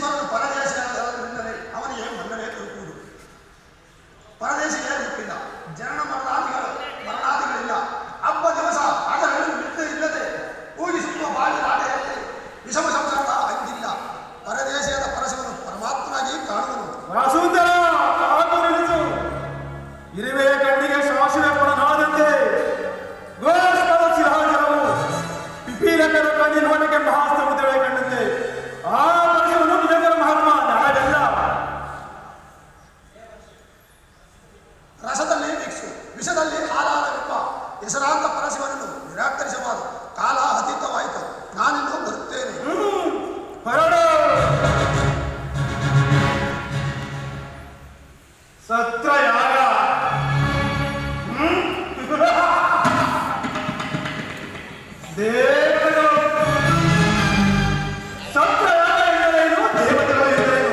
ಈಶ್ವರನು ಪರದೇಶಿಯಾದರಿಂದಲೇ ಅವನಿಗೆ ಮನ್ನಣೆ ದೊರಕುವುದು. ಪರದೇಶಿಗೆ ಗೊತ್ತಿಲ್ಲ, ಜನನ ಮರಣಾದಿಗಳಿಲ್ಲ. ಹಬ್ಬ ದಿವಸ ಅದರಲ್ಲಿ ನಿದ್ದೆ ಇಲ್ಲದೆ ಊಗಿಸುವ ಬಾಳಿ ಆಟೆಯಲ್ಲಿ ವಿಷಮ ಸಂಸಾರದ ಅಂಗಿಲ್ಲ. ಪರದೇಶಿಯಾದ ಪರಶಿವನು ಪರಮಾತ್ಮನಾಗಿ ಕಾಣುವನು. ಇರುವೆಯ ಕಣ್ಣಿಗೆ ಶಾಶ್ವತ ಕೊಡನಾದಂತೆ ಗೋಷ್ಠದ ಶಿಲಾಜಲವು ಪಿಪೀಲಕರ ಕಣ್ಣಿನ ಒಳಗೆ ಮಹಾಸಮುದ್ರವೇ ಕಂಡಂತೆ ಆ ಪರಶಿವನು ನಿಜಗರ ಮಹಾತ್ಮ ನಾವೆಲ್ಲ. ರಸದಲ್ಲಿ ಮಿಕ್ಸು, ವಿಷದಲ್ಲಿ ಹಾಲಾರವೆಂಬ ಹೆಸರಾಂತ ಪರಶಿವನನ್ನು ನಿರಾಕರಿಸಬಾರದು. ಕಾಲ ಅತೀತವಾಯಿತು, ನಾನಿನ್ನು ಬರುತ್ತೇನೆ. ಹೊರಡು. ಸತ್ರಯಾಗ ದೇವತೆಗಳು. ಸತ್ರಯಾಗ ಎಂದರೇನು? ದೇವತೆಗಳು ಎಂದರೇನು?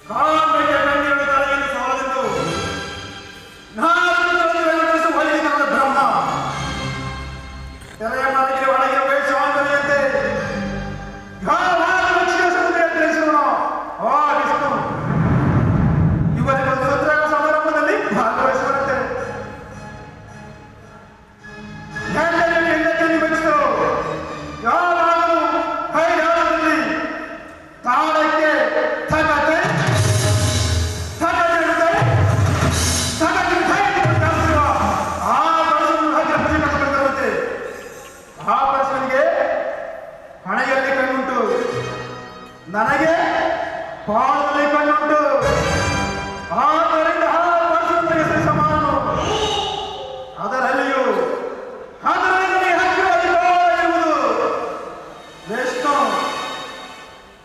ಕಾಮ್ಯಕ್ಕೆ ಕಣ್ಣಿರುವ ತಲೆಯನ್ನು ಸವಾಲೆಂದು ನಾಲ್ಕು ವೈದಿಕರಾದ ಬ್ರಹ್ಮ ತೆರೆಯ ಮಾತಿಗೆ ಒಳಗಿರುವ ಶಾಂತನೆಯಂತೆ ಸಮುದ್ರ ತಿಳಿಸೋಣ. ಆ ವಿಷ್ಣು ಇವರೆಲ್ಲ ಸತ್ರಾಗ ಸಮಾರಂಭದಲ್ಲಿ ಭಾಗವಹಿಸುವಂತೆ ಹೆಂಡತಿ ನಿಭಜಿಸು. ಯಾವಾಗಲೂ ಹೈರಾಣದಲ್ಲಿ ತಾಳಕ್ಕೆ ತಗತೆ ತಗದಿರುತ್ತೆ ತಗದಿರುವ ಆ ಪರಶುವನ್ನು ಹಾಗೆ ಭಜಿಸುವಂತೆ. ಆ ಪರಶುವನಿಗೆ ಹಣೆಯಲ್ಲಿ ಕಣ್ಣುಂಟು, ನನಗೆ ಬಾಳಲ್ಲಿ ಕಣ್ಣುಂಟು. ಆದ್ದರಿಂದ ಆ ಪರಶುವನಿಗೆ ಸರಿ ಸಮಾನನು. ಅದರಲ್ಲಿಯೂ ಅದರಲ್ಲಿ ಹತ್ತಿರವಿರುವುದು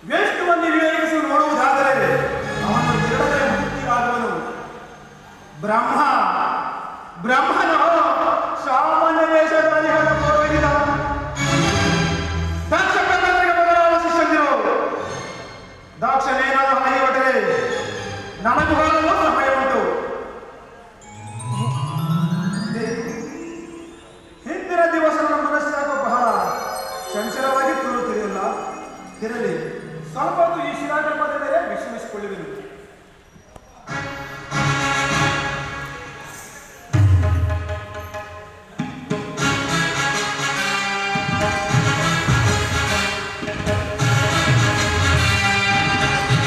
ವಿಷ್ಣುವನ್ನು ವಿವೇಕಿಸಿ ನೋಡುವುದಾದರೆ ಅವನು ಎರಡನೇ ಮುಕ್ತಿಯಾಗುವನು. ಬ್ರಹ್ಮನ